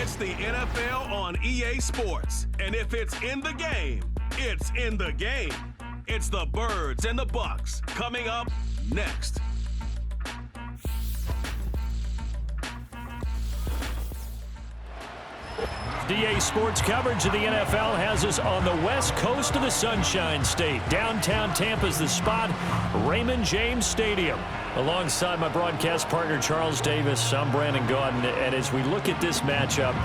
It's the NFL on EA Sports. And if it's in the game, it's in the game. It's the Birds and the Bucs coming up next. EA Sports coverage of the NFL has us on the west coast of the Sunshine State. Downtown Tampa's the spot, Raymond James Stadium. Alongside my broadcast partner, Charles Davis, I'm Brandon Gaudin. And as we look at this matchup,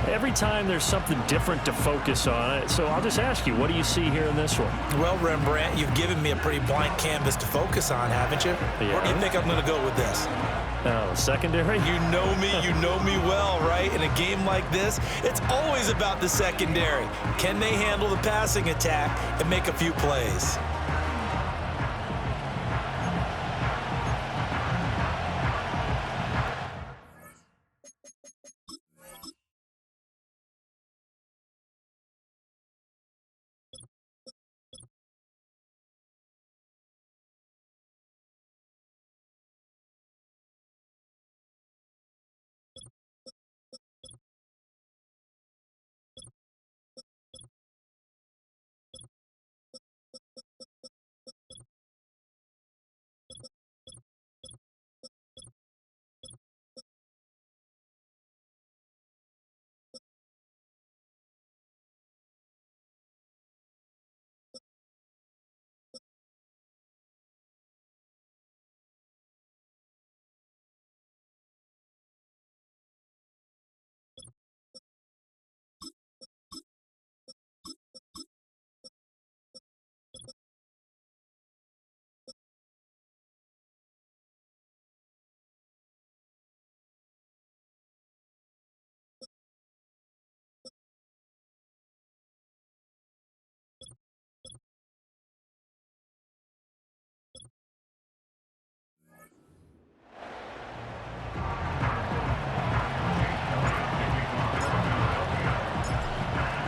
every time there's something different to focus on. So I'll just ask you, what do you see here in this one? Well, Rembrandt, you've given me a pretty blank canvas to focus on, haven't you? Yeah. Where do you think I'm going to go with this? Secondary? You know me well, right? In a game like this, it's always about the secondary. Can they handle the passing attack and make a few plays?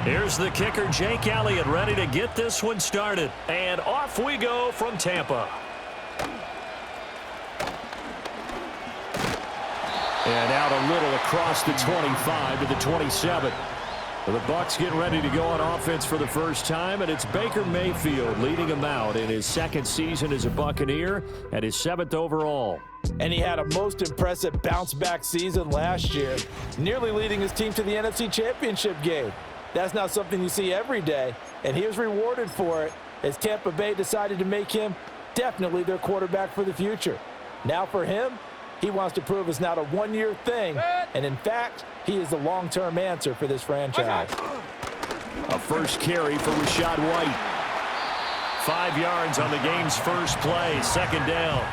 Here's the kicker, Jake Elliott, ready to get this one started. And off we go from Tampa. And out a little across the 25 to the 27. The Bucs getting ready to go on offense for the first time, and it's Baker Mayfield leading them out in his second season as a Buccaneer and his 7th overall. And he had a most impressive bounce-back season last year, nearly leading his team to the NFC Championship game. That's not something you see every day, and he was rewarded for it as Tampa Bay decided to make him definitely their quarterback for the future. Now for him, he wants to prove it's not a one-year thing, and in fact, he is the long-term answer for this franchise. A first carry for Rachaad White. 5 yards on the game's first play, second down.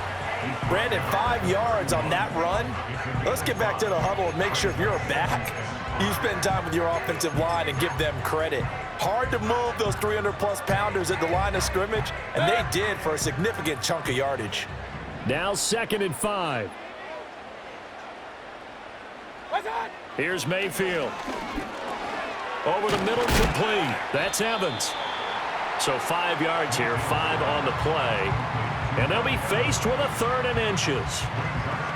Brandon, 5 yards on that run. Let's get back to the huddle and make sure if you're back, you spend time with your offensive line and give them credit. Hard to move those 300-plus pounders at the line of scrimmage, and they did for a significant chunk of yardage. Now 2nd and 5. Here's Mayfield. Over the middle, complete. That's Evans. So 5 yards here, 5 on the play. And they'll be faced with a 3rd and inches.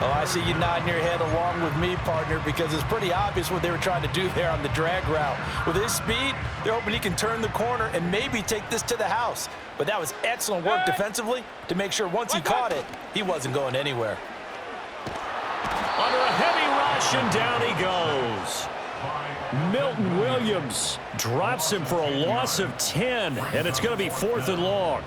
Oh, I see you nodding your head along with me, partner, because it's pretty obvious what they were trying to do there on the drag route. With his speed, they're hoping he can turn the corner and maybe take this to the house. But that was excellent work defensively to make sure once he caught it, he wasn't going anywhere. Under a heavy rush, and down he goes. Milton Williams drops him for a loss of 10, and it's going to be 4th and long.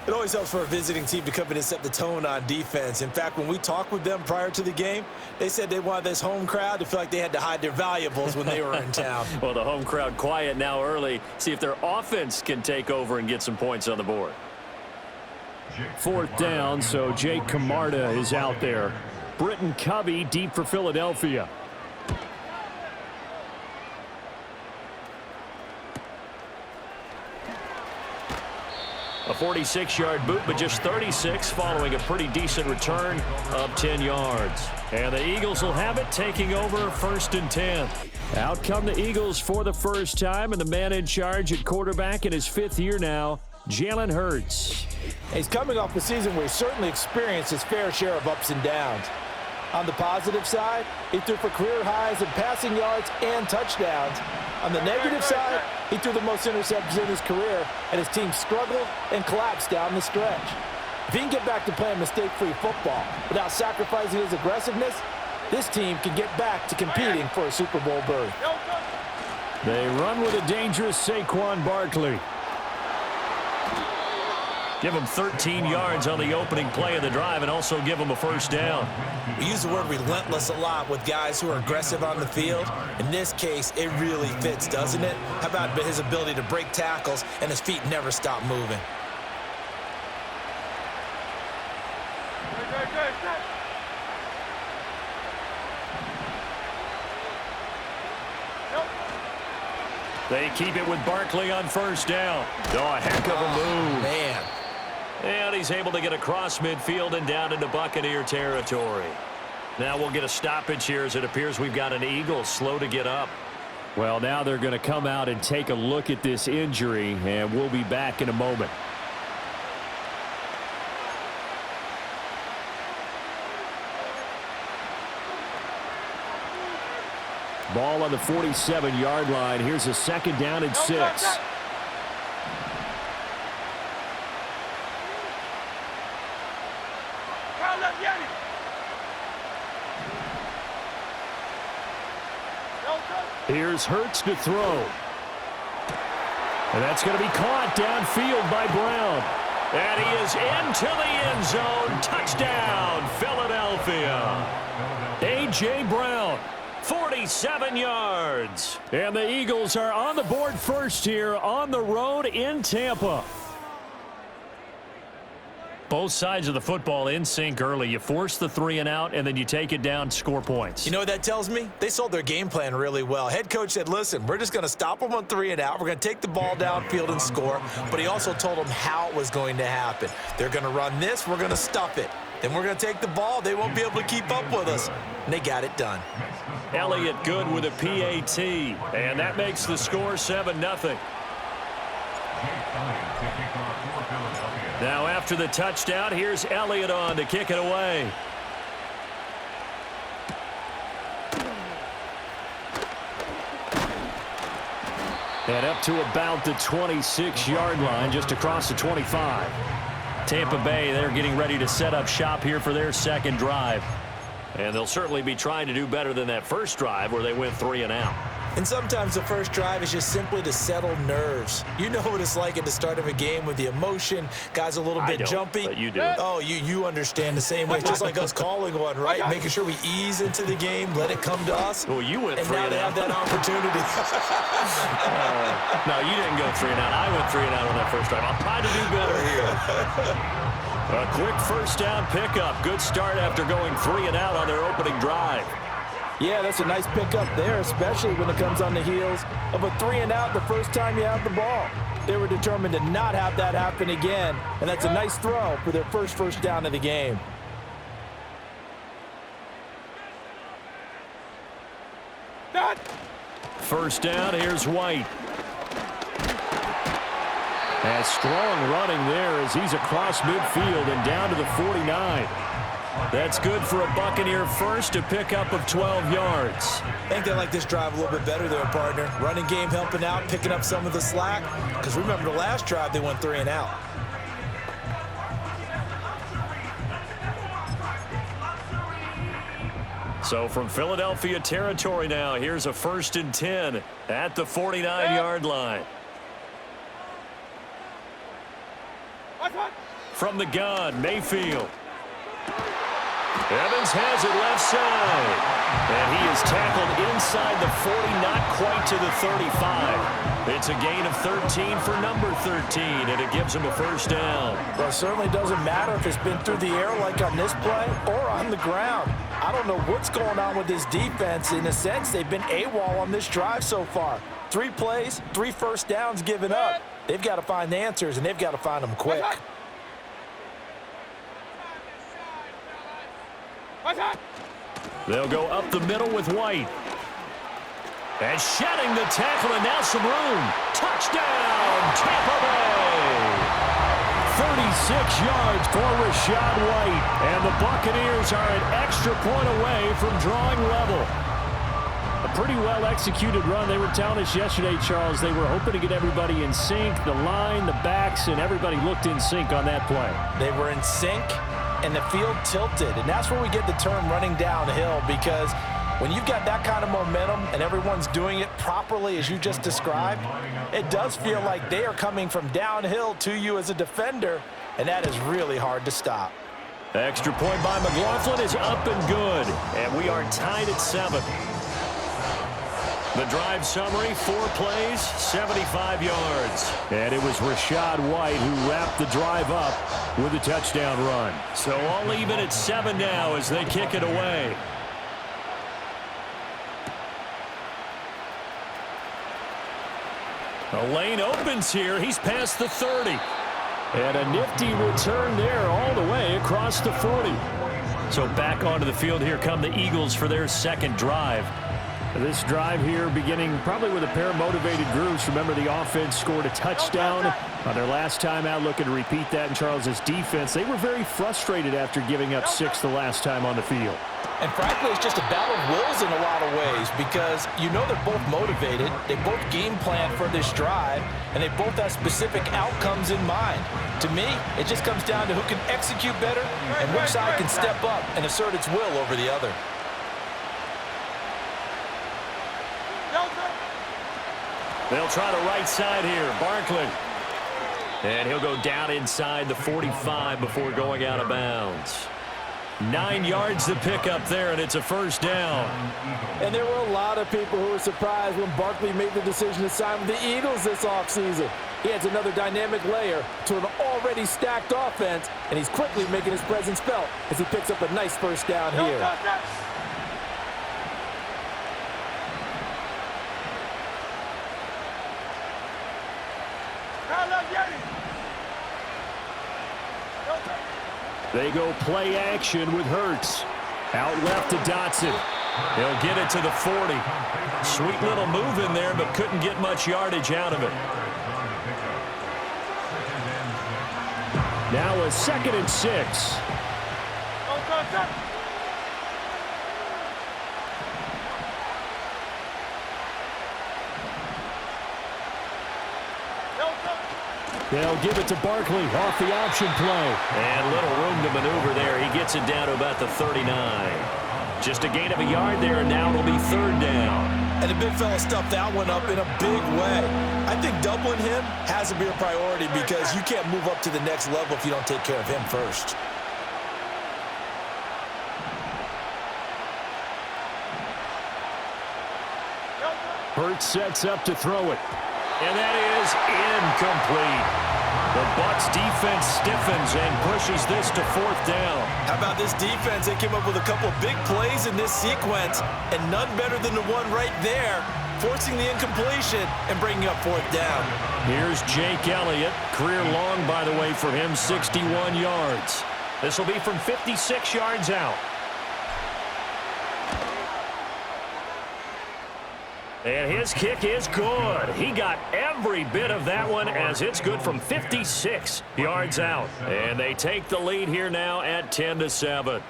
It always helps for a visiting team to come in and set the tone on defense. In fact, when we talked with them prior to the game, they said they wanted this home crowd to feel like they had to hide their valuables when they were in town. Well, the home crowd quiet now early. See if their offense can take over and get some points on the board. 4th down, so Jake Camarda is out there. Britton Covey deep for Philadelphia. A 46-yard boot, but just 36 following a pretty decent return of 10 yards. And the Eagles will have it, taking over 1st and 10. Out come the Eagles for the first time, and the man in charge at quarterback in his 5th year now, Jalen Hurts. He's coming off a season where he certainly experienced his fair share of ups and downs. On the positive side, he threw for career highs in passing yards and touchdowns. On the negative side, he threw the most interceptions in his career, and his team struggled and collapsed down the stretch. If he can get back to playing mistake-free football without sacrificing his aggressiveness, this team can get back to competing for a Super Bowl berth. They run with a dangerous Saquon Barkley. Give him 13 yards on the opening play of the drive and also give him a first down. We use the word relentless a lot with guys who are aggressive on the field. In this case, it really fits, doesn't it? How about his ability to break tackles and his feet never stop moving? They keep it with Barkley on first down. Oh, a heck of a move. Man. And he's able to get across midfield and down into Buccaneer territory. Now we'll get a stoppage here as it appears we've got an Eagle slow to get up. Well, now they're going to come out and take a look at this injury, and we'll be back in a moment. Ball on the 47-yard line. Here's a second down and 6. Here's Hurts to throw. And that's going to be caught downfield by Brown. And he is into the end zone. Touchdown, Philadelphia. A.J. Brown, 47 yards. And the Eagles are on the board first here on the road in Tampa. Both sides of the football in sync early. You force the 3 and out, and then you take it down, score points. You know what that tells me? They sold their game plan really well. Head coach said, listen, we're just going to stop them on 3 and out. We're going to take the ball downfield and score. But he also told them how it was going to happen. They're going to run this. We're going to stuff it. Then we're going to take the ball. They won't be able to keep up with us. And they got it done. Elliott good with a PAT. And that makes the score 7-0. Now after the touchdown, here's Elliott on to kick it away. And up to about the 26-yard line, just across the 25. Tampa Bay, they're getting ready to set up shop here for their second drive. And they'll certainly be trying to do better than that first drive where they went 3 and out. And sometimes the first drive is just simply to settle nerves. You know what it's like at the start of a game with the emotion. Guys a little bit jumpy. But you do. Oh, you understand the same way. It's just like us calling one, right? Making sure we ease into the game, let it come to us. Well, you went 3 and now they have that opportunity. No, you didn't go 3 and out. I went 3 and out on that first drive. I'll try to do better here. A quick first down pickup. Good start after going 3 and out on their opening drive. Yeah, that's a nice pickup there, especially when it comes on the heels of a 3 and out the first time you have the ball. They were determined to not have that happen again, and that's a nice throw for their first down of the game. First down, here's White. And strong running there as he's across midfield and down to the 49. That's good for a Buccaneer first, a pickup of 12 yards. I think they like this drive a little bit better there, partner. Running game helping out, picking up some of the slack. Because remember the last drive, they went 3 and out. So from Philadelphia territory now, here's a 1st and 10 at the 49-yard line. From the gun, Mayfield. Evans has it left side. And he is tackled inside the 40, not quite to the 35. It's a gain of 13 for number 13, and it gives him a first down. Well, it certainly doesn't matter if it's been through the air like on this play or on the ground. I don't know what's going on with this defense. In a sense, they've been AWOL on this drive so far. 3 plays, 3 first downs given up. They've got to find the answers, and they've got to find them quick. They'll go up the middle with White. And shedding the tackle, and now some room. Touchdown, Tampa Bay. 36 yards for Rachaad White. And the Buccaneers are an extra point away from drawing level. A pretty well-executed run. They were telling us yesterday, Charles, they were hoping to get everybody in sync, the line, the backs, and everybody looked in sync on that play. They were in sync, and the field tilted. And that's where we get the term running downhill, because when you've got that kind of momentum and everyone's doing it properly as you just described, it does feel like they are coming from downhill to you as a defender, and that is really hard to stop. Extra point by McLaughlin is up and good, and we are tied at 7. The drive summary, 4 plays, 75 yards. And it was Rachaad White who wrapped the drive up with a touchdown run. So all even at 7 now as they kick it away. The lane opens here. He's past the 30. And a nifty return there all the way across the 40. So back onto the field here come the Eagles for their second drive. This drive here beginning probably with a pair of motivated groups. Remember, the offense scored a touchdown on their last time out, looking to repeat that in Charles's defense. They were very frustrated after giving up 6 the last time on the field. And frankly, it's just a battle of wills in a lot of ways, because you know they're both motivated, they both game plan for this drive, and they both have specific outcomes in mind. To me, it just comes down to who can execute better and which side can step up and assert its will over the other. They'll try the right side here. Barkley. And he'll go down inside the 45 before going out of bounds. 9 yards to pick up there, and it's a first down. And there were a lot of people who were surprised when Barkley made the decision to sign with the Eagles this offseason. He adds another dynamic layer to an already stacked offense, and he's quickly making his presence felt as he picks up a nice first down here. They go play action with Hurts. Out left to Dotson. He'll get it to the 40. Sweet little move in there, but couldn't get much yardage out of it. Now a 2nd and 6. They'll give it to Barkley off the option play. And little room to maneuver there. He gets it down to about the 39. Just a gain of a yard there, and now it'll be 3rd down. And the big fella stuffed that one up in a big way. I think doubling him has to be a priority, because you can't move up to the next level if you don't take care of him first. Hurts sets up to throw it. And that is incomplete. The Bucs defense stiffens and pushes this to 4th down. How about this defense? They came up with a couple of big plays in this sequence, and none better than the one right there, forcing the incompletion and bringing up 4th down. Here's Jake Elliott. Career long, by the way, for him, 61 yards. This will be from 56 yards out. And his kick is good. He got every bit of that one, as it's good from 56 yards out. And they take the lead here now at 10-7.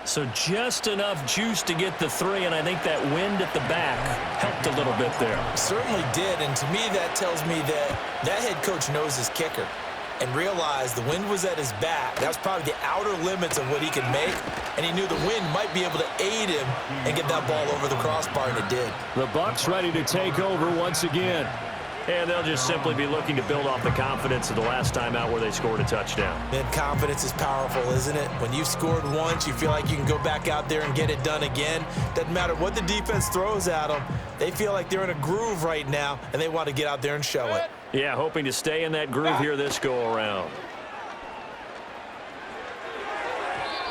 So just enough juice to get the 3, and I think that wind at the back helped a little bit there. Certainly did, and to me that tells me that head coach knows his kicker and realized the wind was at his back. That was probably the outer limits of what he could make, and he knew the wind might be able to aid him and get that ball over the crossbar, and it did. The Bucs ready to take over once again. And they'll just simply be looking to build off the confidence of the last time out where they scored a touchdown. And confidence is powerful, isn't it? When you've scored once, you feel like you can go back out there and get it done again. Doesn't matter what the defense throws at them. They feel like they're in a groove right now, and they want to get out there and show it. Yeah, hoping to stay in that groove here this go-around.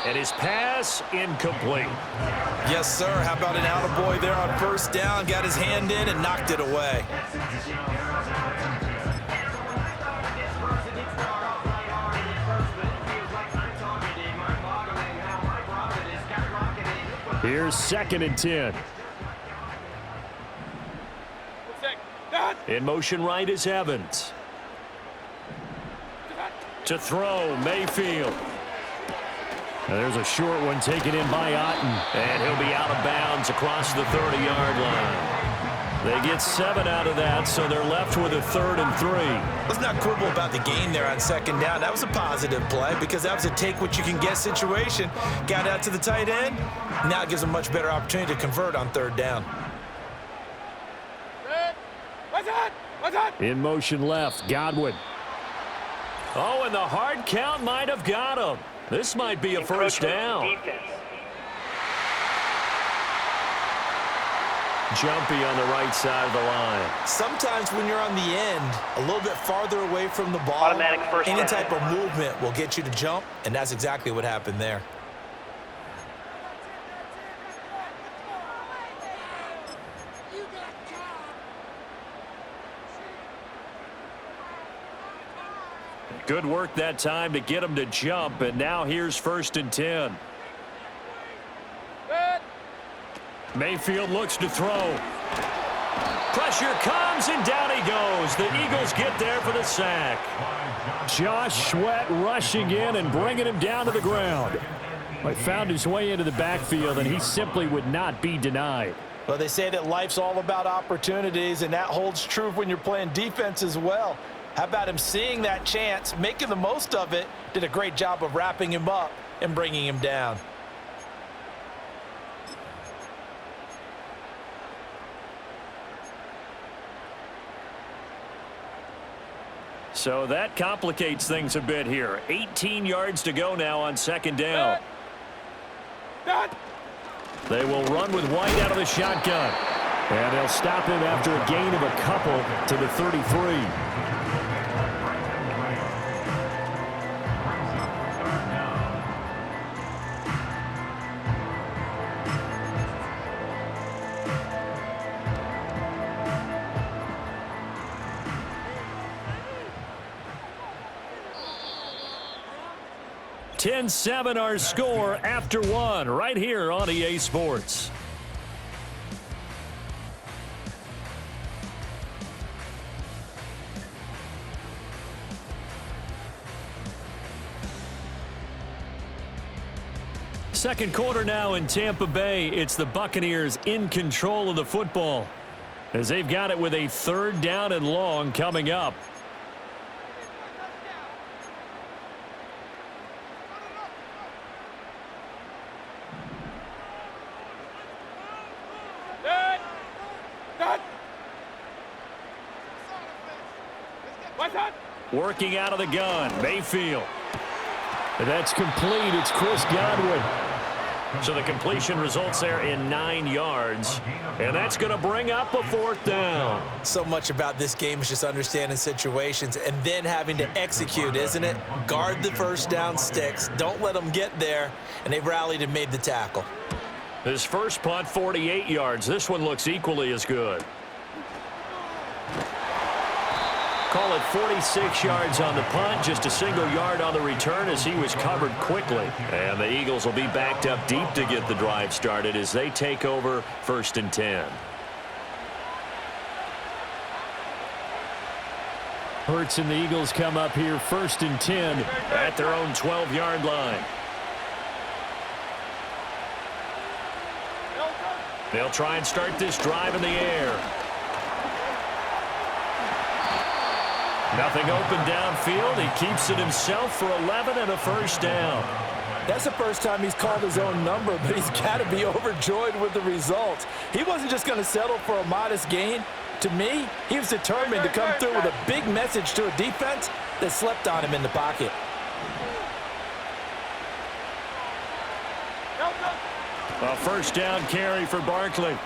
And his pass incomplete. Yes, sir. How about an attaboy there on 1st down? Got his hand in and knocked it away. Here's 2nd and 10. In motion right is Evans. To throw, Mayfield. And there's a short one taken in by Otten. And he'll be out of bounds across the 30-yard line. They get 7 out of that, so they're left with a 3rd and 3. Let's not quibble about the gain there on 2nd down. That was a positive play because that was a take-what-you-can-get situation. Got out to the tight end. Now it gives them a much better opportunity to convert on 3rd down. In motion left, Godwin. Oh, and the hard count might have got him. This might be a first down. Jumpy on the right side of the line. Sometimes when you're on the end, a little bit farther away from the ball, any type of movement will get you to jump, and that's exactly what happened there. Good work that time to get him to jump, and now here's 1st and 10. Mayfield looks to throw. Pressure comes, and down he goes. The Eagles get there for the sack. Josh Sweat rushing in and bringing him down to the ground. He found his way into the backfield, and he simply would not be denied. Well, they say that life's all about opportunities, and that holds true when you're playing defense as well. How about him seeing that chance, making the most of it, did a great job of wrapping him up and bringing him down. So that complicates things a bit here. 18 yards to go now on 2nd down. They will run with White out of the shotgun. And they'll stop him after a gain of a couple to the 33. $10-7 our score after 1 right here on EA Sports. Second quarter now in Tampa Bay. It's the Buccaneers in control of the football as they've got it with a 3rd down and long coming up. Working out of the gun, Mayfield. And that's complete. It's Chris Godwin. So the completion results there in 9 yards. And that's going to bring up a 4th down. So much about this game is just understanding situations and then having to execute, isn't it? Guard the 1st down sticks. Don't let them get there. And they rallied and made the tackle. His first punt, 48 yards. This one looks equally as good. Call it 46 yards on the punt, just a single yard on the return as he was covered quickly. And the Eagles will be backed up deep to get the drive started as they take over 1st and 10. Hurts and the Eagles come up here 1st and 10 at their own 12-yard line. They'll try and start this drive in the air. Nothing open downfield. He keeps it himself for 11 and a 1st down. That's the first time he's called his own number, but he's got to be overjoyed with the results. He wasn't just going to settle for a modest gain. To me, he was determined to come through with a big message to a defense that slept on him in the pocket. A 1st down carry for Barkley.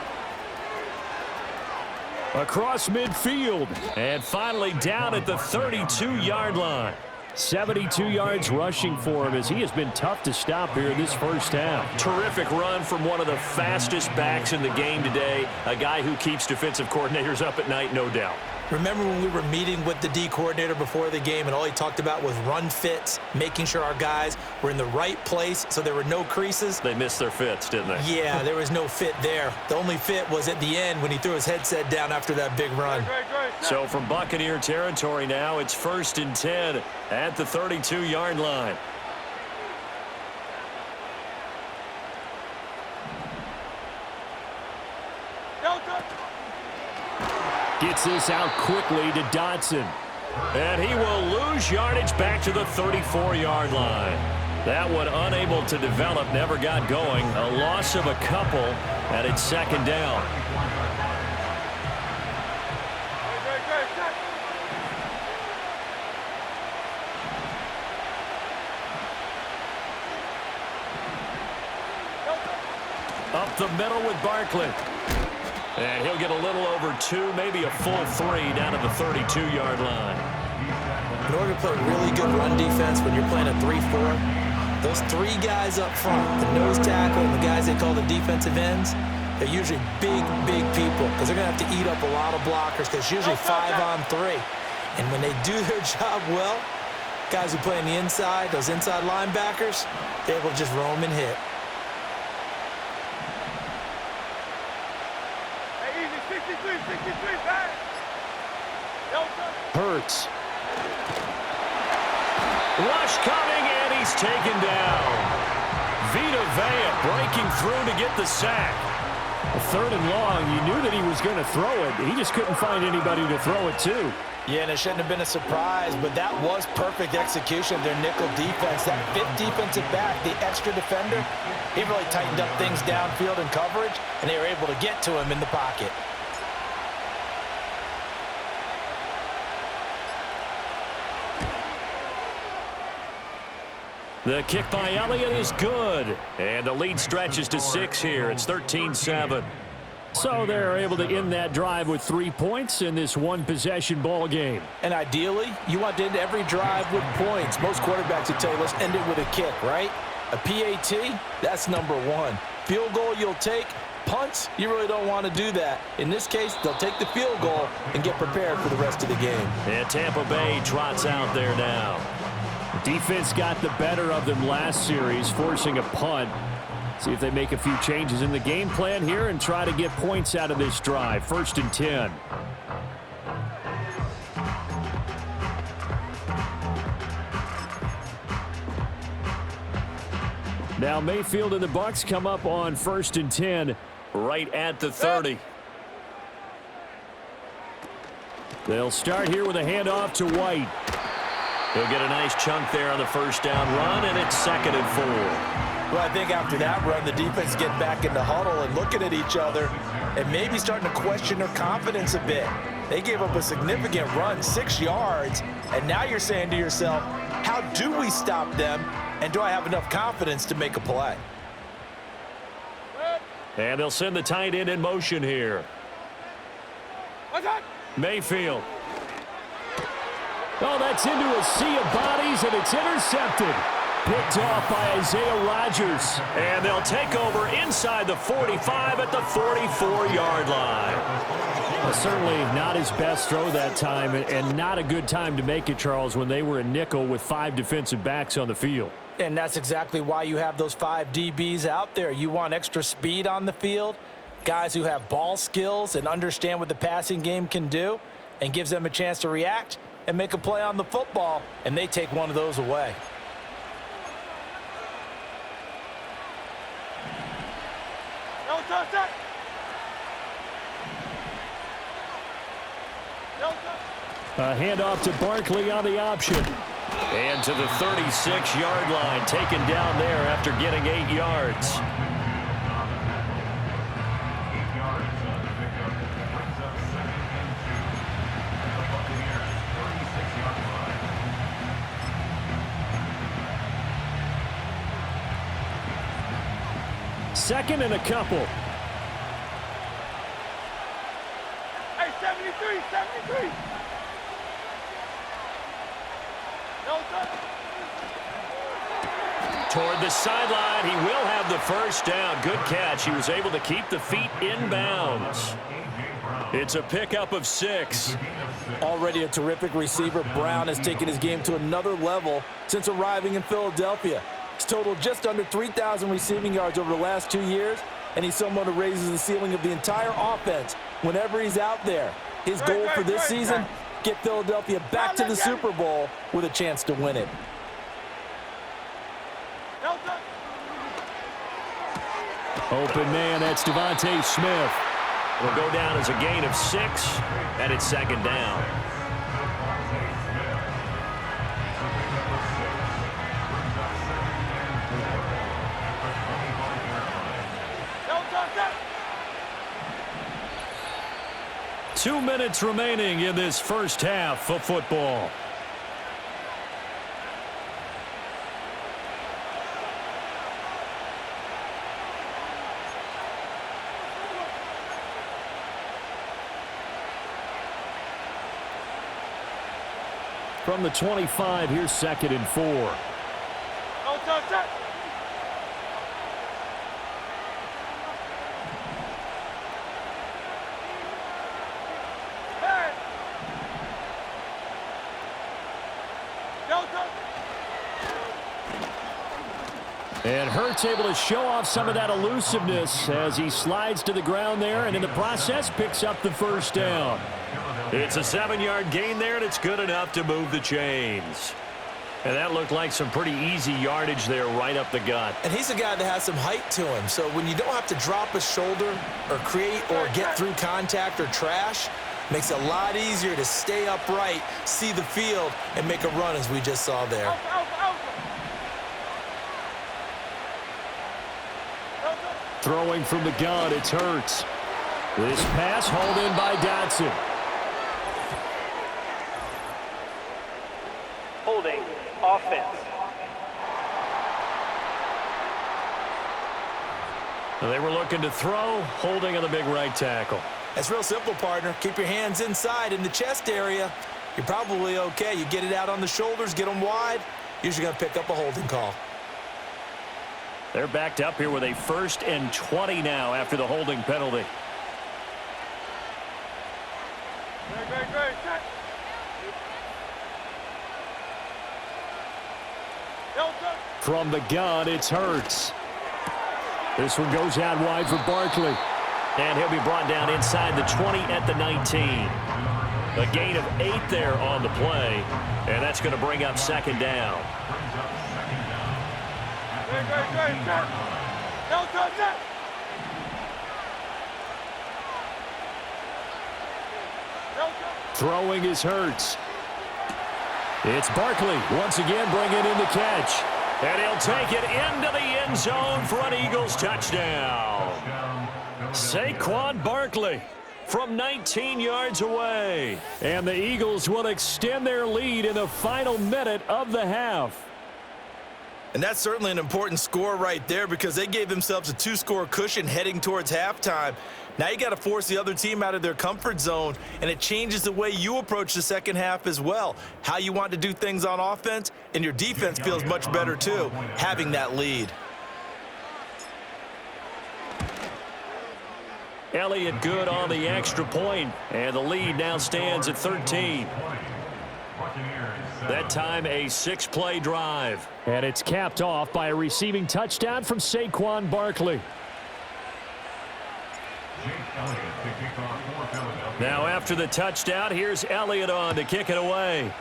Across midfield. And finally down at the 32-yard line. 72 yards rushing for him as he has been tough to stop here in this 1st half. Terrific run from one of the fastest backs in the game today. A guy who keeps defensive coordinators up at night, no doubt. Remember when we were meeting with the D coordinator before the game and all he talked about was run fits, making sure our guys were in the right place so there were no creases? They missed their fits, didn't they? Yeah, there was no fit there. The only fit was at the end when he threw his headset down after that big run. So from Buccaneer territory now, it's 1st and 10 at the 32-yard line. Gets this out quickly to Dotson. And he will lose yardage back to the 34-yard line. That one unable to develop, never got going. A loss of a couple, and it's 2nd down. Up the middle with Barkley. And he'll get a little over 2, maybe a full 3 down to the 32-yard line. In order to play really good run defense when you're playing a 3-4, those 3 guys up front, the nose tackle and the guys they call the defensive ends, they're usually big, big people because they're going to have to eat up a lot of blockers because it's usually 5-on-3. And when they do their job well, guys who play on the inside, those inside linebackers, they're able to just roam and hit. Hurts. Rush coming, and he's taken down. Vita Vea breaking through to get the sack. 3rd and long, you knew that he was going to throw it. He just couldn't find anybody to throw it to. Yeah, and it shouldn't have been a surprise, but that was perfect execution of their nickel defense. That 5th defensive back, the extra defender, he really tightened up things downfield in coverage, and they were able to get to him in the pocket. The kick by Elliott is good. And the lead stretches to 6 here. It's 13-7. So they're able to end that drive with 3 points in this one-possession ball game. And ideally, you want to end every drive with points. Most quarterbacks would tell you, let's end it with a kick, right? A PAT, that's number 1. Field goal you'll take. Punts, you really don't want to do that. In this case, they'll take the field goal and get prepared for the rest of the game. And Tampa Bay trots out there now. Defense got the better of them last series, forcing a punt. See if they make a few changes in the game plan here and try to get points out of this drive. 1st and 10. Now Mayfield and the Bucs come up on 1st and 10 right at the 30. They'll start here with a handoff to White. He'll get a nice chunk there on the 1st down run, and it's 2nd and 4. Well, I think after that run, the defense get back in the huddle and looking at each other and maybe starting to question their confidence a bit. They gave up a significant run, 6 yards, and now you're saying to yourself, how do we stop them, and do I have enough confidence to make a play? And they'll send the tight end in motion here. Mayfield. Oh, that's into a sea of bodies, and it's intercepted. Picked off by Isaiah Rodgers. And they'll take over inside the 45 at the 44-yard line. Certainly not his best throw that time, and not a good time to make it, Charles, when they were a nickel with 5 defensive backs on the field. And that's exactly why you have those 5 DBs out there. You want extra speed on the field, guys who have ball skills and understand what the passing game can do, and gives them a chance to react and make a play on the football, and they take one of those away. A handoff to Barkley on the option. And to the 36-yard line, taken down there after getting 8 yards. Second and a couple. Hey, 73, 73. No touch. Toward the sideline, he will have the 1st down. Good catch. He was able to keep the feet in bounds. It's a pickup of 6. Already a terrific receiver, Brown has taken his game to another level since arriving in Philadelphia. He's totaled just under 3,000 receiving yards over the last 2 years, and he's someone who raises the ceiling of the entire offense whenever he's out there. His goal for this season, get Philadelphia back to the Super Bowl with a chance to win it. Open man, that's Devontae Smith. It'll go down as a gain of 6, and it's second down. Two minutes remaining in this first half of football. From the 25, here's 2nd and 4. And Hurts able to show off some of that elusiveness as he slides to the ground there, and in the process picks up the first down. It's a 7-yard gain there, and it's good enough to move the chains. And that looked like some pretty easy yardage there right up the gut. And he's a guy that has some height to him, so when you don't have to drop a shoulder or create or get through contact or trash, makes it a lot easier to stay upright, see the field, and make a run as we just saw there. Throwing from the gun, it's Hurts. This pass hauled in by Dotson. Holding offense. They were looking to throw, holding on the big right tackle. That's real simple, partner. Keep your hands inside in the chest area. You're probably okay. You get it out on the shoulders, get them wide, usually going to pick up a holding call. They're backed up here with a 1st and 20 now after the holding penalty. From the gun, it's Hurts. This one goes out wide for Barkley. And he'll be brought down inside the 20 at the 19. A gain of 8 there on the play. And that's going to bring up second down. Throwing is Hurts. It's Barkley once again bringing in the catch. And he'll take it into the end zone for an Eagles touchdown. Saquon Barkley from 19 yards away. And the Eagles will extend their lead in the final minute of the half. And that's certainly an important score right there because they gave themselves a 2-score cushion heading towards halftime. Now you got to force the other team out of their comfort zone, and it changes the way you approach the second half as well. How you want to do things on offense, and your defense feels much better too, having that lead. Elliott good on the extra point, and the lead now stands at 13. That time a 6-play drive. And it's capped off by a receiving touchdown from Saquon Barkley. Now after the touchdown, here's Elliott on to kick it away.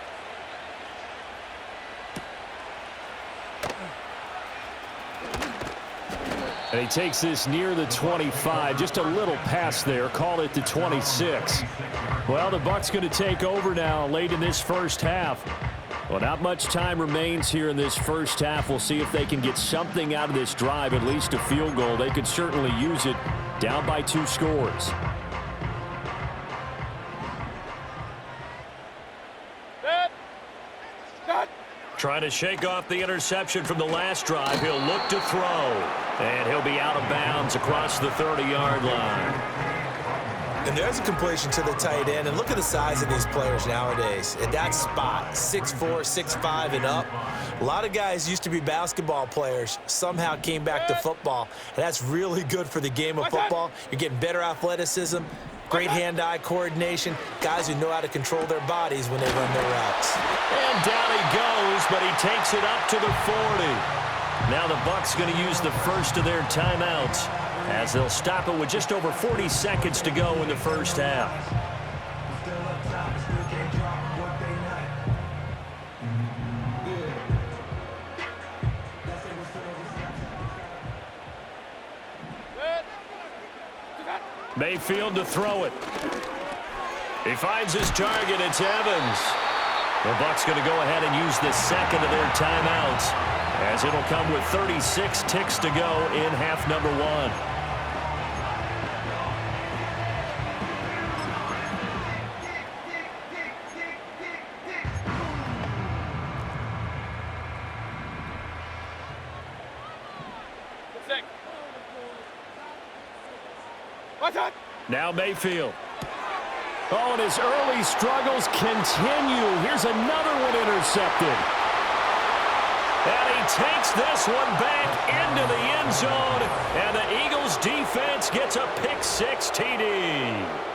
And he takes this near the 25. Just a little pass there. Call it the 26. Well, the Bucs going to take over now late in this first half. Well, not much time remains here in this first half. We'll see if they can get something out of this drive, at least a field goal. They could certainly use it, down by 2 scores. Trying to shake off the interception from the last drive. He'll look to throw. And he'll be out of bounds across the 30-yard line. And there's a completion to the tight end. And look at the size of these players nowadays. At that spot, 6'4", 6'5", and up. A lot of guys used to be basketball players, somehow came back to football. And that's really good for the game of football. You're getting better athleticism, Great hand-eye coordination, guys who know how to control their bodies when they run their routes. And down he goes, but he takes it up to the 40. Now the Bucs going to use the first of their timeouts as they'll stop it with just over 40 seconds to go in the first half. Mayfield to throw it. He finds his target. It's Evans. The Bucs going to go ahead and use the second of their timeouts as it'll come with 36 ticks to go in half number 1. Now Mayfield. Oh, and his early struggles continue. Here's another one intercepted. And he takes this one back into the end zone. And the Eagles defense gets a pick-6 TD.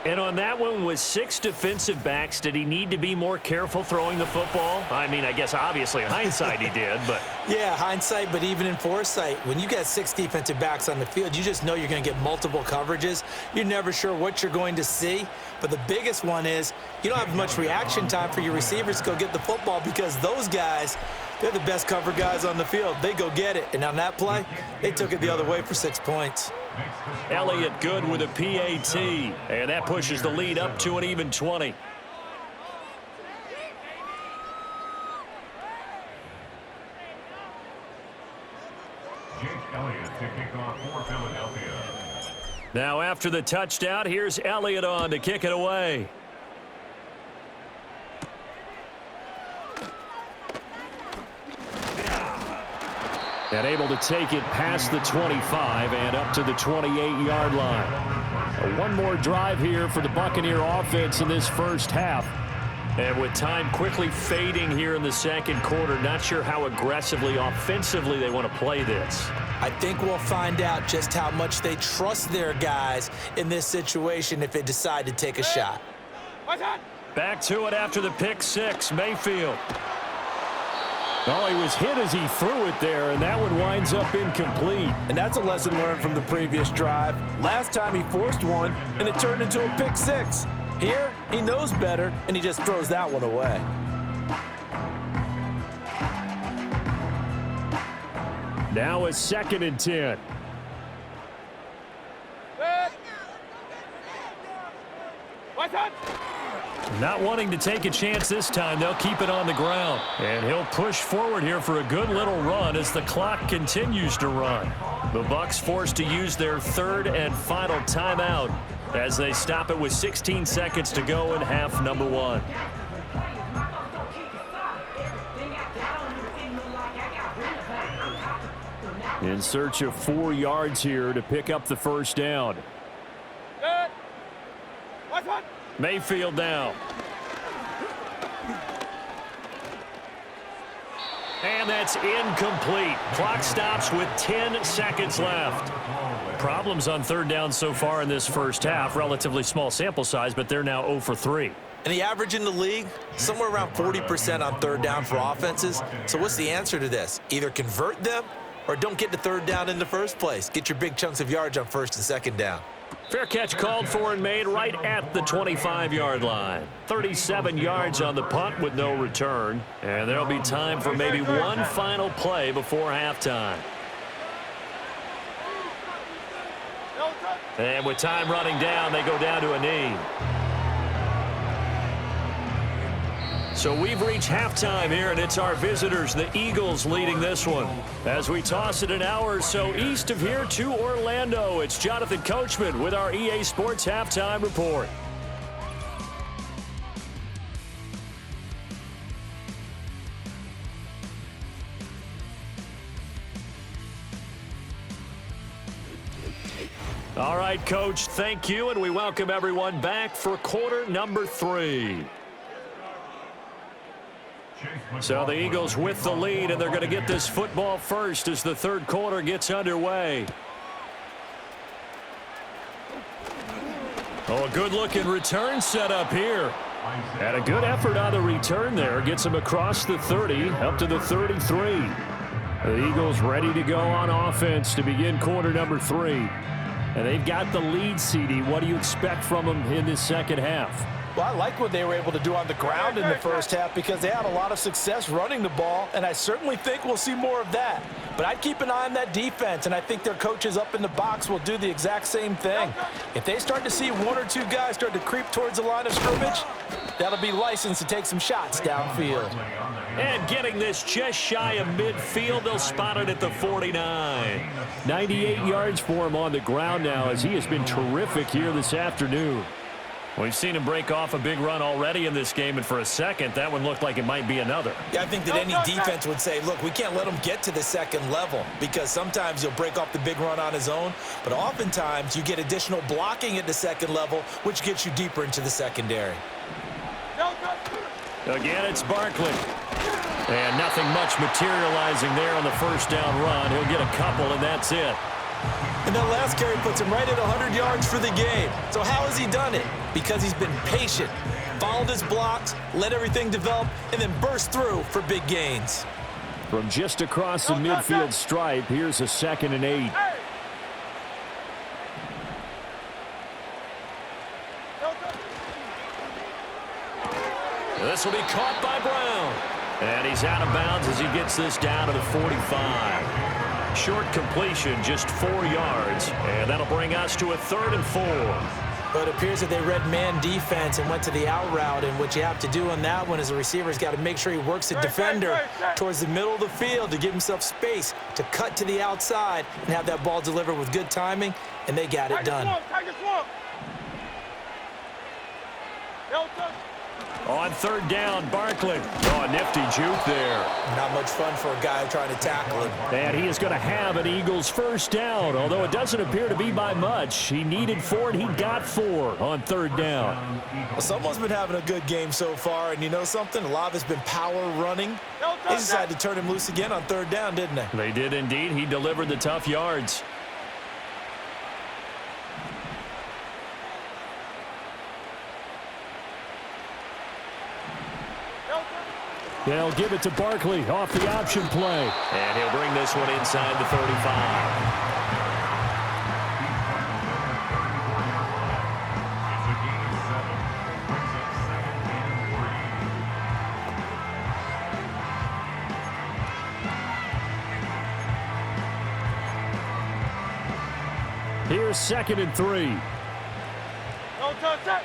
And on that one, with 6 defensive backs, did he need to be more careful throwing the football? I mean, I guess obviously in hindsight he did, but... Yeah, hindsight, but even in foresight, when you got 6 defensive backs on the field, you just know you're going to get multiple coverages. You're never sure what you're going to see. But the biggest one is you don't have much reaction time for your receivers to go get the football because those guys, they're the best cover guys on the field. They go get it. And on that play, they took it the other way for 6 points. Elliott good with a PAT, and that pushes the lead up to an even 20. Jake Elliott to kick off for Philadelphia. Now after the touchdown, here's Elliott on to kick it away. And able to take it past the 25 and up to the 28-yard line. One more drive here for the Buccaneer offense in this first half. And with time quickly fading here in the second quarter, not sure how aggressively, offensively they want to play this. I think we'll find out just how much they trust their guys in this situation if they decide to take a shot. Back to it after the pick-6, Mayfield. Oh, he was hit as he threw it there, and that one winds up incomplete. And that's a lesson learned from the previous drive. Last time he forced one, and it turned into a pick-6. Here, he knows better, and he just throws that one away. Now a 2nd and 10. Not wanting to take a chance this time, they'll keep it on the ground. And he'll push forward here for a good little run as the clock continues to run. The Bucs forced to use their 3rd and final timeout as they stop it with 16 seconds to go in half number 1. In search of 4 yards here to pick up the first down. Mayfield now. And that's incomplete. Clock stops with 10 seconds left. Problems on 3rd down so far in this first half. Relatively small sample size, but they're now 0 for 3. And the average in the league, somewhere around 40% on 3rd down for offenses. So what's the answer to this? Either convert them or don't get to 3rd down in the first place. Get your big chunks of yards on 1st and 2nd down. Fair catch called for and made right at the 25-yard line. 37 yards on the punt with no return. And there'll be time for maybe one final play before halftime. And with time running down, they go down to a knee. So we've reached halftime here, and it's our visitors, the Eagles, leading this one. As we toss it an hour or so east of here to Orlando, it's Jonathan Coachman with our EA Sports Halftime Report. All right, Coach, thank you, and we welcome everyone back for quarter number 3. So the Eagles with the lead, and they're going to get this football first as the 3rd quarter gets underway. Oh, a good-looking return set up here. And a good effort on the return there. Gets him across the 30, up to the 33. The Eagles ready to go on offense to begin quarter number 3. And they've got the lead, CD. What do you expect from them in this second half? Well, I like what they were able to do on the ground in the first half because they had a lot of success running the ball, and I certainly think we'll see more of that. But I'd keep an eye on that defense, and I think their coaches up in the box will do the exact same thing. If they start to see one or two guys start to creep towards the line of scrimmage, that'll be licensed to take some shots downfield. And getting this just shy of midfield, they'll spot it at the 49. 98 yards for him on the ground now as he has been terrific here this afternoon. We've seen him break off a big run already in this game, and for a second, that one looked like it might be another. Yeah, I think that any defense would say, look, we can't let him get to the second level because sometimes he'll break off the big run on his own, but oftentimes you get additional blocking at the second level, which gets you deeper into the secondary. Again, it's Barkley. And nothing much materializing there on the first down run. He'll get a couple, and that's it. And that last carry puts him right at 100 yards for the game. So how has he done it? Because he's been patient, followed his blocks, let everything develop, and then burst through for big gains. From just across the midfield stripe, here's a 2nd and 8. This will be caught by Brown. And he's out of bounds as he gets this down to the 45. Short completion, just 4 yards. And that'll bring us to a 3rd and 4. But it appears that they read man defense and went to the out route, and what you have to do on that one is the receiver's got to make sure he works the defender towards the middle of the field to give himself space to cut to the outside and have that ball delivered with good timing, and they got it done. On 3rd down, Barkley. Oh, a nifty juke there. Not much fun for a guy trying to tackle him. And he is going to have an Eagles first down, although it doesn't appear to be by much. He needed 4, and he got 4 on 3rd down. Well, someone's been having a good game so far, and you know something? A lot of it's been power running. They decided to turn him loose again on 3rd down, didn't they? They did indeed. He delivered the tough yards. They'll give it to Barkley off the option play. And he'll bring this one inside the 35. Here's 2nd and 3. No touch that.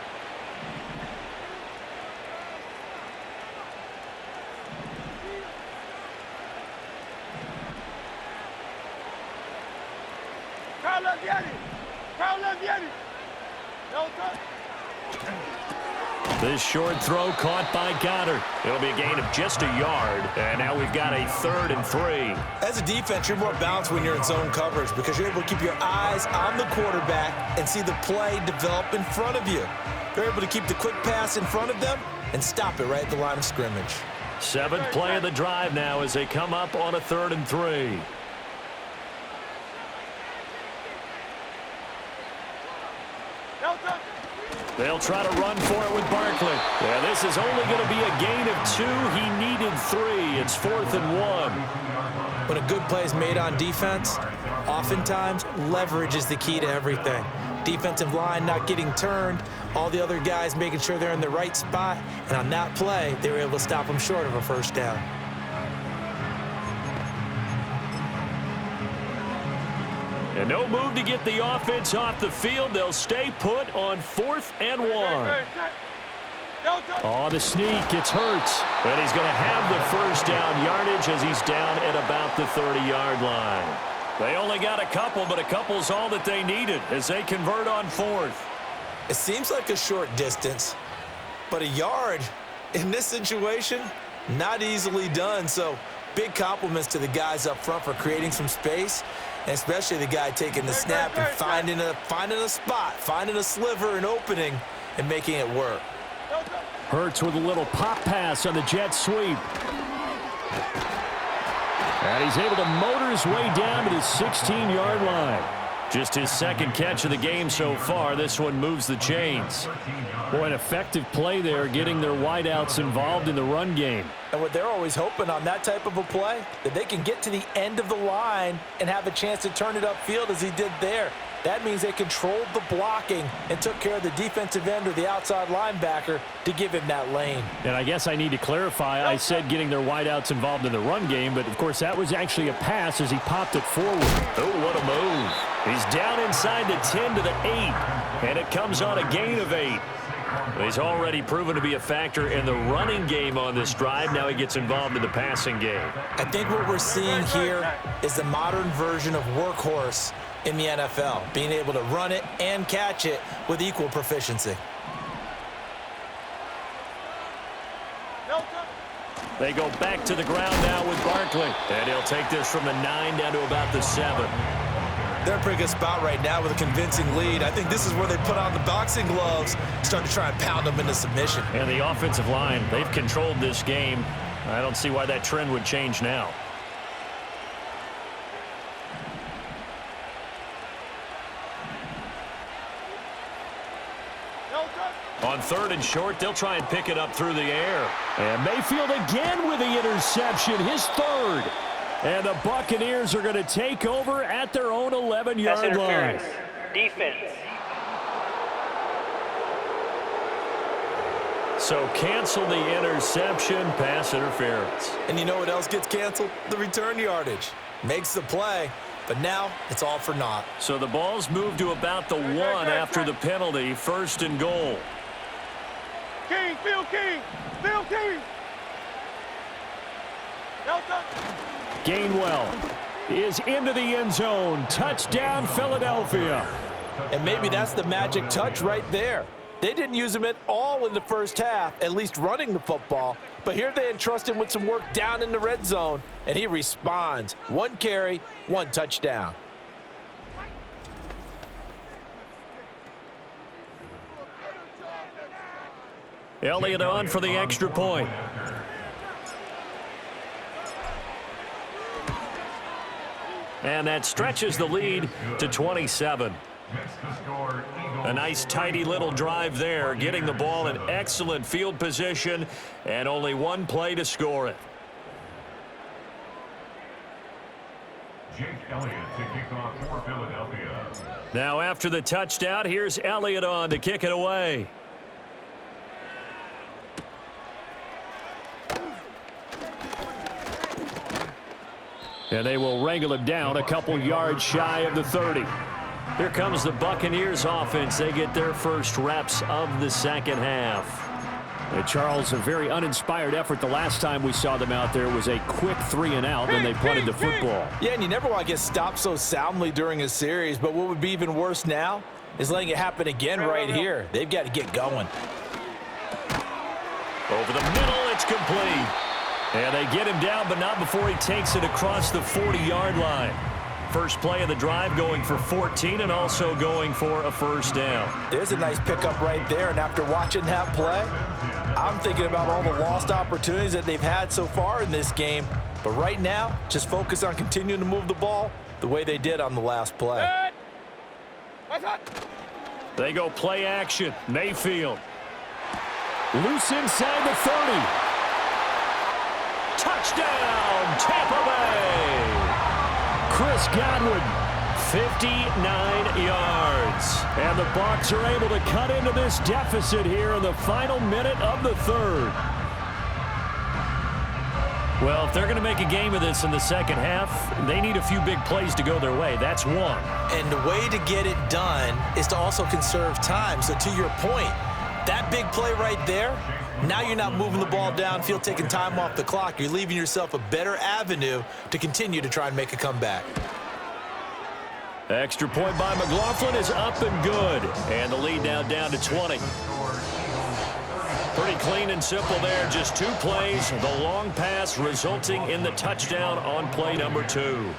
This short throw caught by Goddard. It'll be a gain of just a yard. And now we've got a 3rd and 3. As a defense, you're more balanced when you're in zone coverage because you're able to keep your eyes on the quarterback and see the play develop in front of you. You're able to keep the quick pass in front of them and stop it right at the line of scrimmage. 7th play of the drive now as they come up on a 3rd and 3. They'll try to run for it with Barkley. Yeah, this is only going to be a gain of 2. He needed 3. It's 4th and 1. When a good play is made on defense, oftentimes leverage is the key to everything. Defensive line not getting turned, all the other guys making sure they're in the right spot, and on that play, they were able to stop them short of a first down. And no move to get the offense off the field. They'll stay put on 4th and 1. Oh, the sneak. It's Hurts. And he's going to have the first down yardage as he's down at about the 30-yard line. They only got a couple, but a couple's all that they needed as they convert on 4th. It seems like a short distance, but a yard in this situation, not easily done. So big compliments to the guys up front for creating some space, and especially the guy taking the snap and finding a spot, finding a sliver, an opening, and making it work. Hurts with a little pop pass on the jet sweep. And he's able to motor his way down to the 16-yard line. Just his second catch of the game so far. This one moves the chains. Boy, an effective play there, getting their wideouts involved in the run game. And what they're always hoping on that type of a play, that they can get to the end of the line and have a chance to turn it upfield as he did there. That means they controlled the blocking and took care of the defensive end or the outside linebacker to give him that lane. And I guess I need to clarify, I said getting their wideouts involved in the run game, but of course that was actually a pass as he popped it forward. Oh, what a move. He's down inside the 10 to the 8, and it comes on a gain of 8. He's already proven to be a factor in the running game on this drive. Now he gets involved in the passing game. I think what we're seeing here is the modern version of workhorse in the NFL, being able to run it and catch it with equal proficiency. They go back to the ground now with Barkley, and he'll take this from the 9 down to about the 7. They're in a pretty good spot right now with a convincing lead. I think this is where they put on the boxing gloves, start to try and pound them into submission. And the offensive line, they've controlled this game. I don't see why that trend would change now. On 3rd and short, they'll try and pick it up through the air. And Mayfield again with the interception, his 3rd. And the Buccaneers are going to take over at their own 11-yard line. Defense. So cancel the interception, pass interference. And you know what else gets canceled? The return yardage. Makes the play, but now it's all for naught. So the ball's moved to about the 1 after the penalty, 1st and goal. King, Phil King, Phil King. Gainwell is into the end zone. Touchdown, Philadelphia. And maybe that's the magic touch right there. They didn't use him at all in the first half, at least running the football. But here they entrust him with some work down in the red zone, and he responds. 1 carry, 1 touchdown. Elliott on for the extra point. And that stretches the lead to 27. A nice, tidy little drive there, getting the ball in excellent field position, and only 1 play to score it. Jake Elliott to kick off for Philadelphia. Now after the touchdown, here's Elliott on to kick it away. And they will wrangle him down a couple yards shy of the 30. Here comes the Buccaneers offense. They get their first reps of the second half. And Charles, a very uninspired effort. The last time we saw them out there was a quick 3 and out, and they punted the football. Yeah, and you never want to get stopped so soundly during a series, but what would be even worse now is letting it happen again right here. They've got to get going. Over the middle, it's complete. And they get him down, but not before he takes it across the 40-yard line. First play of the drive going for 14 and also going for a first down. There's a nice pickup right there, and after watching that play, I'm thinking about all the lost opportunities that they've had so far in this game. But right now, just focus on continuing to move the ball the way they did on the last play. They go play action. Mayfield. Loose inside the 30. Touchdown, Tampa Bay. Chris Godwin, 59 yards. And the Bucs are able to cut into this deficit here in the final minute of the 3rd. Well, if they're going to make a game of this in the second half, they need a few big plays to go their way. That's one. And the way to get it done is to also conserve time. So to your point, that big play right there, now you're not moving the ball downfield, taking time off the clock. You're leaving yourself a better avenue to continue to try and make a comeback. Extra point by McLaughlin is up and good. And the lead now down to 20. Pretty clean and simple there. Just 2 plays. The long pass resulting in the touchdown on play number 2.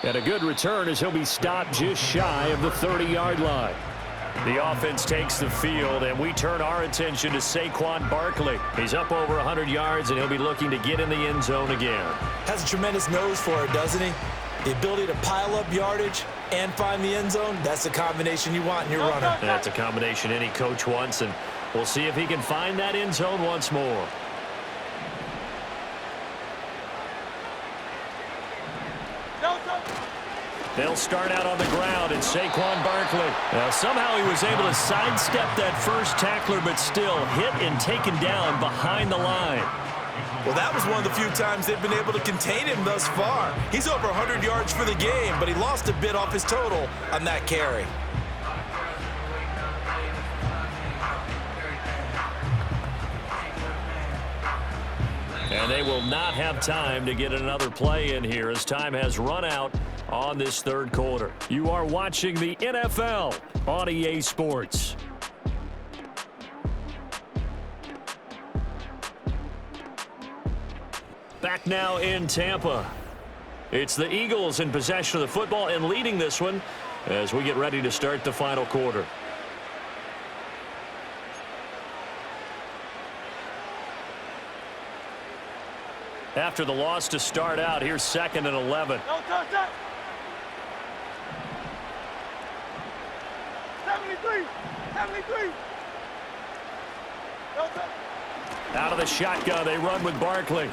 And a good return as he'll be stopped just shy of the 30-yard line. The offense takes the field, and we turn our attention to Saquon Barkley. He's up over 100 yards, and he'll be looking to get in the end zone again. Has a tremendous nose for it, doesn't he? The ability to pile up yardage and find the end zone, that's the combination you want in your runner. That's a combination any coach wants, and we'll see if he can find that end zone once more. They'll start out on the ground, and Saquon Barkley. Now, somehow he was able to sidestep that first tackler, but still hit and taken down behind the line. Well, that was one of the few times they've been able to contain him thus far. He's over 100 yards for the game, but he lost a bit off his total on that carry. And they will not have time to get another play in here as time has run out on this third quarter. You are watching the NFL on EA Sports. Back now in Tampa. It's the Eagles in possession of the football and leading this one as we get ready to start the final quarter. After the loss to start out, here's 2nd and 11. No touch that. 73. No touch. Out of the shotgun, they run with Barkley.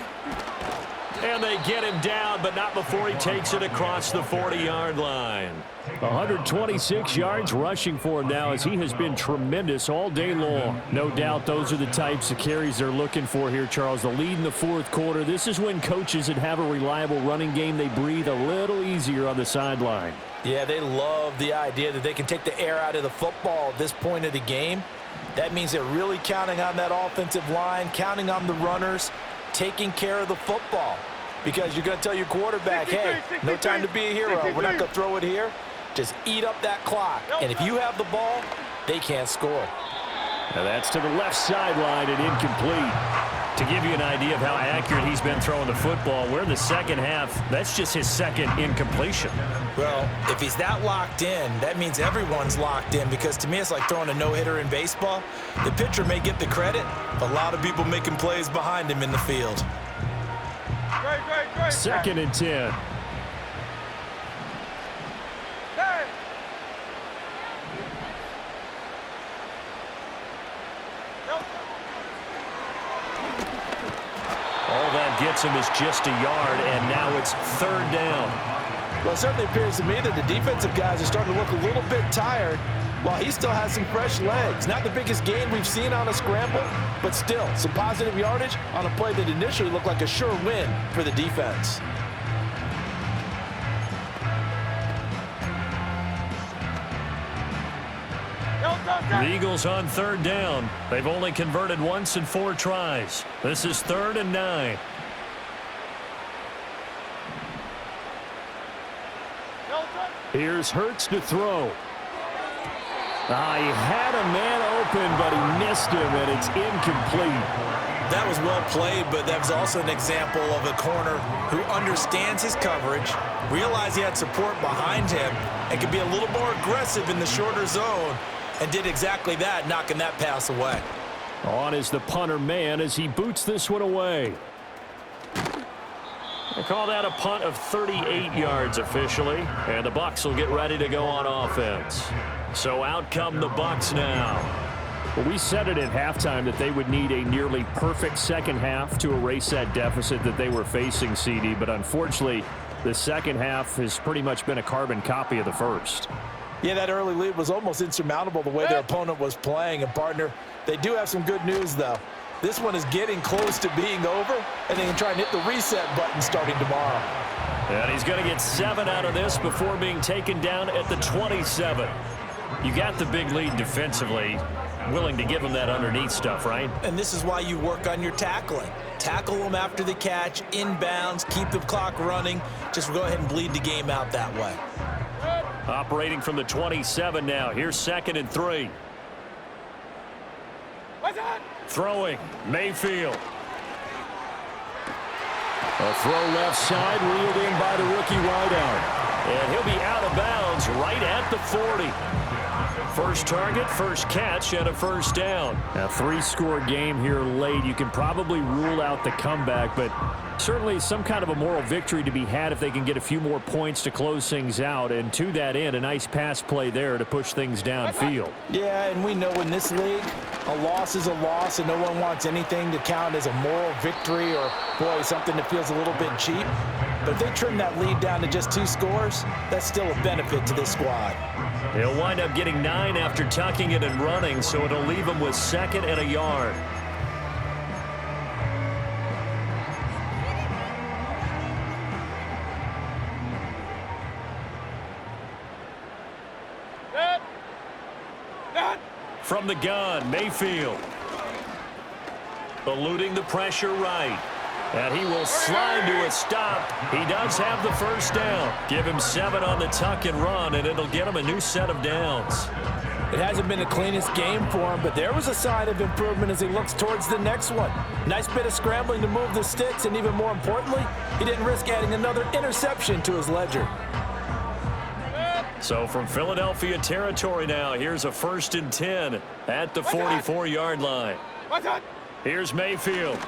And they get him down, but not before he takes it across the 40-yard line. 126 yards rushing for him now as he has been tremendous all day long. No doubt those are the types of carries they're looking for here, Charles. The lead in the fourth quarter. This is when coaches that have a reliable running game, they breathe a little easier on the sideline. Yeah, they love the idea that they can take the air out of the football at this point of the game. That means they're really counting on that offensive line, counting on the runners, taking care of the football. Because you're going to tell your quarterback, hey, no time to be a hero. We're not going to throw it here. Just eat up that clock. And if you have the ball, they can't score. Now that's to the left sideline and incomplete. To give you an idea of how accurate he's been throwing the football, we're in the second half. That's just his second incompletion. Well, if he's that locked in, that means everyone's locked in, because to me it's like throwing a no-hitter in baseball. The pitcher may get the credit, a lot of people making plays behind him in the field. Great. 2nd and 10. Hey. No touch. All that gets him is just a yard, and now it's 3rd down. Well, it certainly appears to me that the defensive guys are starting to look a little bit tired while he still has some fresh legs. Not the biggest gain we've seen on a scramble, but still some positive yardage on a play that initially looked like a sure win for the defense. The Eagles on 3rd down. They've only converted once in 4 tries. This is 3rd and 9. Here's Hurts to throw. He had a man open, but he missed him, and it's incomplete. That was well played, but that was also an example of a corner who understands his coverage, realized he had support behind him, and could be a little more aggressive in the shorter zone, and did exactly that, knocking that pass away. On is the punter man as he boots this one away. They call that a punt of 38 yards officially, and the Bucs will get ready to go on offense. So out come the Bucs now. Well, we said it at halftime that they would need a nearly perfect second half to erase that deficit that they were facing, CD, but unfortunately, the second half has pretty much been a carbon copy of the first. Yeah, that early lead was almost insurmountable the way their opponent was playing. And, partner, they do have some good news, though. This one is getting close to being over, and they can try and hit the reset button starting tomorrow. And he's going to get 7 out of this before being taken down at the 27. You got the big lead defensively. Willing to give him that underneath stuff, right? And this is why you work on your tackling. Tackle them after the catch, inbounds, keep the clock running. Just go ahead and bleed the game out that way. Operating from the 27 now. Here's 2nd and 3. What's that? Throwing, Mayfield. A throw left side, reeled in by the rookie wideout. And he'll be out of bounds right at the 40. First target, first catch, and a first down. A 3-score game here late. You can probably rule out the comeback, but certainly some kind of a moral victory to be had if they can get a few more points to close things out. And to that end, a nice pass play there to push things downfield. Yeah, and we know in this league, a loss is a loss, and no one wants anything to count as a moral victory or, boy, something that feels a little bit cheap. But if they trim that lead down to just 2 scores, that's still a benefit to this squad. He'll wind up getting 9 after tucking it and running, so it'll leave him with 2nd and a yard. From the gun, Mayfield. Eluding the pressure right. And he will slide to a stop. He does have the first down. Give him 7 on the tuck and run, and it'll get him a new set of downs. It hasn't been the cleanest game for him, but there was a sign of improvement as he looks towards the next one. Nice bit of scrambling to move the sticks, and even more importantly, he didn't risk adding another interception to his ledger. So from Philadelphia territory now, here's a 1st and 10 at the 44-yard line. Here's Mayfield.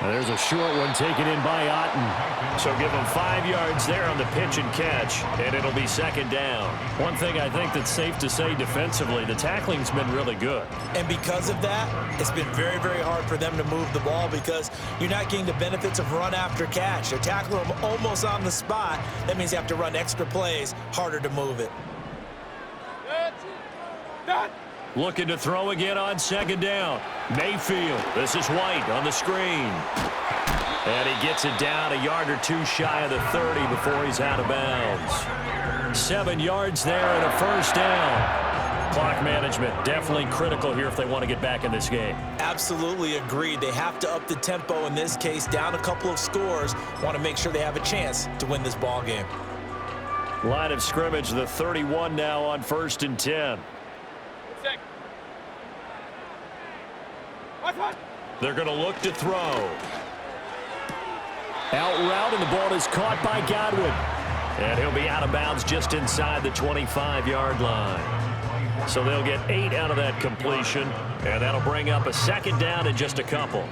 There's a short one taken in by Otten. So give him 5 yards there on the pitch and catch, and it'll be 2nd down. One thing I think that's safe to say defensively, the tackling's been really good. And because of that, it's been very, very hard for them to move the ball because you're not getting the benefits of run after catch. They're tackling them almost on the spot. That means you have to run extra plays, harder to move it. Looking to throw again on 2nd down. Mayfield. This is White on the screen. And he gets it down a yard or 2 shy of the 30 before he's out of bounds. 7 yards there and a first down. Clock management definitely critical here if they want to get back in this game. Absolutely agreed. They have to up the tempo in this case, down a couple of scores. Want to make sure they have a chance to win this ball game. Line of scrimmage, the 31 now on 1st and 10. They're going to look to throw. Out route, and the ball is caught by Godwin. And he'll be out of bounds just inside the 25-yard line. So they'll get 8 out of that completion, and that'll bring up a 2nd down in just a couple.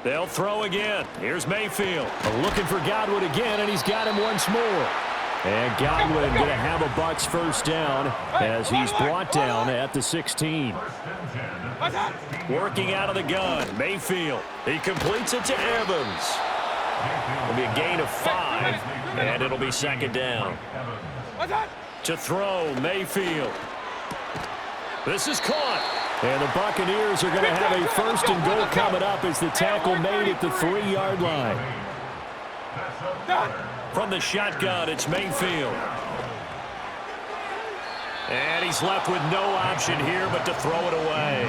They'll throw again. Here's Mayfield. Looking for Godwin again, and he's got him once more. And Godwin going to have a Bucs first down as he's brought down at the 16. Working out of the gun, Mayfield. He completes it to Evans. It'll be a gain of 5, and it'll be 2nd down. To throw, Mayfield. This is caught. And the Buccaneers are going to have a 1st and goal coming up as the tackle made at the 3-yard line. From the shotgun, it's Mayfield. And he's left with no option here but to throw it away.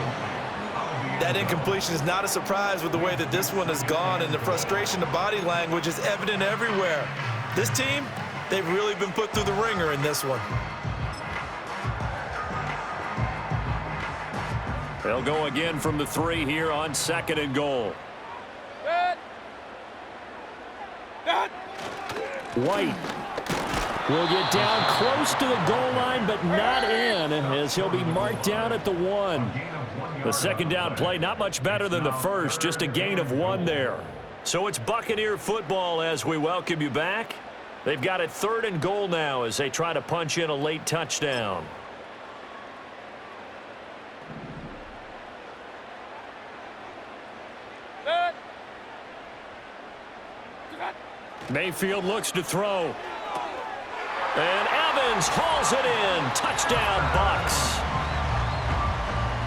That incompletion is not a surprise with the way that this one has gone, and the frustration, the body language is evident everywhere. This team, they've really been put through the ringer in this one. They'll go again from the 3 here on 2nd and goal. White will get down close to the goal line, but not in, as he'll be marked down at the 1. The 2nd down play, not much better than the first, just a gain of 1 there. So it's Buccaneer football as we welcome you back. They've got it 3rd and goal now as they try to punch in a late touchdown. Mayfield looks to throw. And Evans hauls it in. Touchdown, Bucs.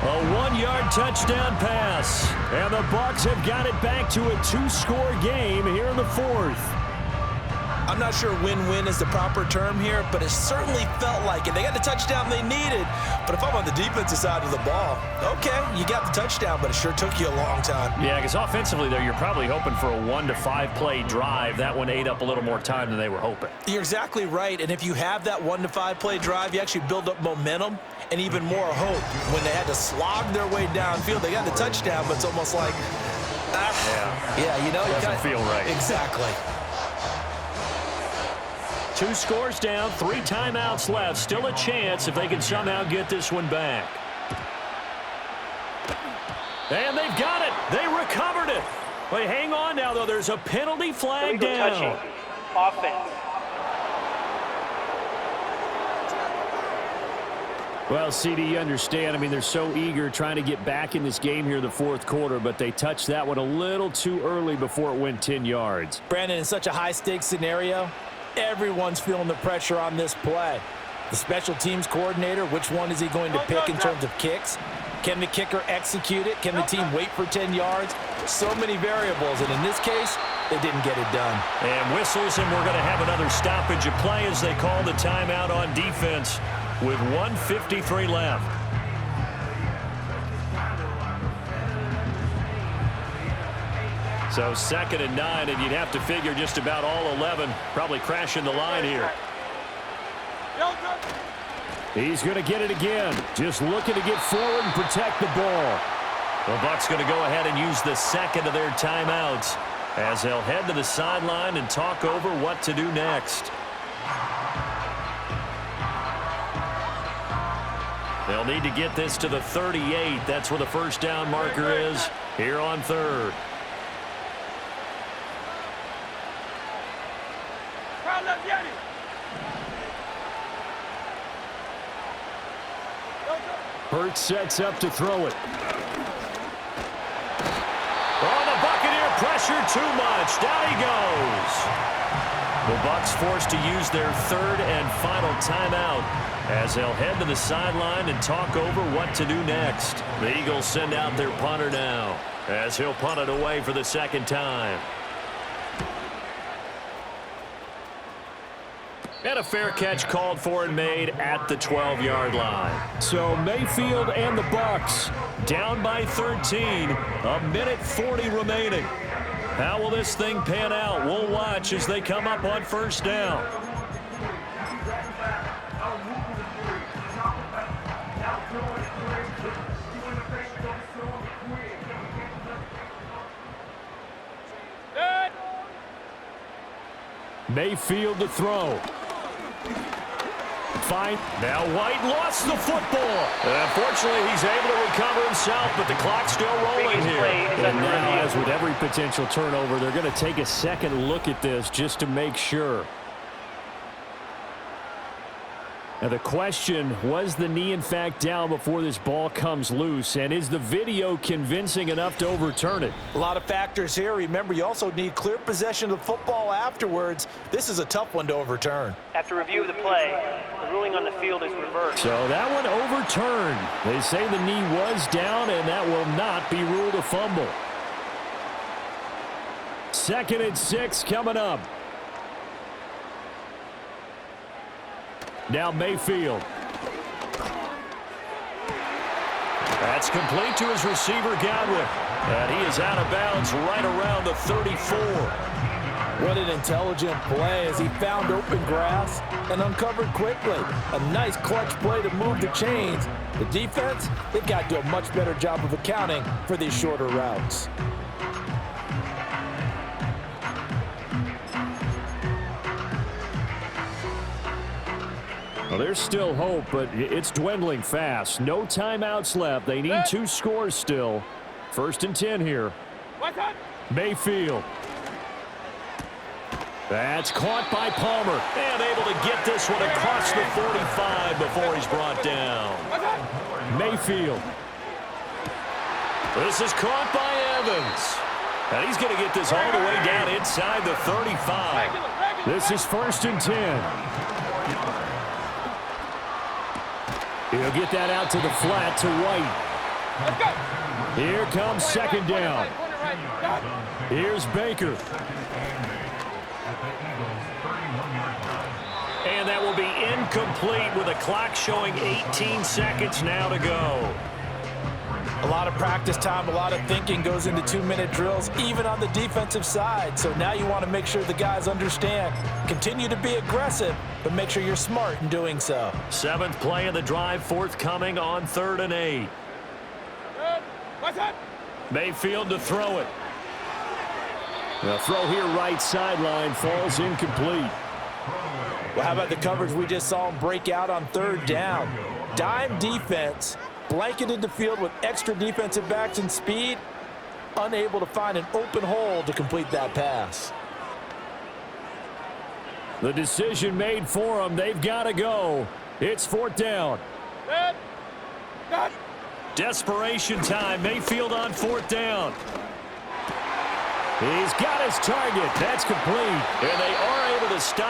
A 1-yard touchdown pass. And the Bucs have got it back to a 2-score game here in the 4th. I'm I'm not sure win-win is the proper term here, but it certainly felt like it. They got the touchdown they needed, but if I'm on the defensive side of the ball, okay, you got the touchdown, but it sure took you a long time. Yeah, because offensively there, you're probably hoping for a 1 to 5 play drive. That one ate up a little more time than they were hoping. You're exactly right, and if you have that 1 to 5 play drive, you actually build up momentum and even more hope. When they had to slog their way downfield, they got the touchdown, but it's almost like, yeah, you know, it doesn't feel right. Exactly. 2 scores down, 3 timeouts left. Still a chance if they can somehow get this one back. And they've got it. They recovered it. Wait, hang on now, though. There's a penalty flag down. Touching. Offense. Well, CD, you understand. I mean, they're so eager trying to get back in this game here in the fourth quarter, but they touched that one a little too early before it went 10 yards. Brandon, in such a high-stakes scenario, everyone's feeling the pressure on this play. The special teams coordinator, which one is he going to pick in terms of kicks? Can the kicker execute it? Can the team wait for 10 yards? So many variables, and in this case, they didn't get it done. And whistles, and we're going to have another stoppage of play as they call the timeout on defense with 1:53 left. So 2nd and 9, and you'd have to figure just about all 11 probably crashing the line here. He's going to get it again. Just looking to get forward and protect the ball. The Bucs going to go ahead and use the second of their timeouts as they'll head to the sideline and talk over what to do next. They'll need to get this to the 38. That's where the first down marker is here on 3rd. Hurts sets up to throw it. Oh, the Buccaneer pressure too much. Down he goes. The Bucs forced to use their 3rd and final timeout as they'll head to the sideline and talk over what to do next. The Eagles send out their punter now as he'll punt it away for the 2nd time. And a fair catch called for and made at the 12-yard line. So Mayfield and the Bucs down by 13. 1:40 remaining. How will this thing pan out? We'll watch as they come up on 1st down. Mayfield to throw. Fine. Now White lost the football. Unfortunately, he's able to recover himself, but the clock's still rolling here. And now, as with every potential turnover, they're going to take a second look at this just to make sure. Now the question, was the knee in fact down before this ball comes loose? And is the video convincing enough to overturn it? A lot of factors here. Remember, you also need clear possession of the football afterwards. This is a tough one to overturn. After review of the play, the ruling on the field is reversed. So that one overturned. They say the knee was down, and that will not be ruled a fumble. 2nd and 6 coming up. Now Mayfield. That's complete to his receiver, Godwin. And he is out of bounds right around the 34. What an intelligent play as he found open grass and uncovered quickly. A nice clutch play to move the chains. The defense, they've got to do a much better job of accounting for these shorter routes. Well, there's still hope, but it's dwindling fast. No timeouts left. They need 2 scores still. 1st and 10 here. Mayfield. That's caught by Palmer. And able to get this one across the 45 before he's brought down. Mayfield. This is caught by Evans. And he's going to get this all the way down inside the 35. This is 1st and 10. He'll get that out to the flat to White. Here comes 2nd down. Here's Baker. And that will be incomplete with a clock showing 18 seconds now to go. A lot of practice time, a lot of thinking goes into 2-minute drills, even on the defensive side. So now you want to make sure the guys understand. Continue to be aggressive, but make sure you're smart in doing so. 7th play of the drive forthcoming on 3rd and 8. What's that? Mayfield to throw it. The throw here right sideline falls incomplete. Well, how about the coverage we just saw him break out on 3rd down? Dime defense, blanketed the field with extra defensive backs and speed, unable to find an open hole to complete that pass. The decision made for them. They've got to go. It's 4th down. Desperation time. Mayfield on 4th down. He's got his target. That's complete. And they are able to stop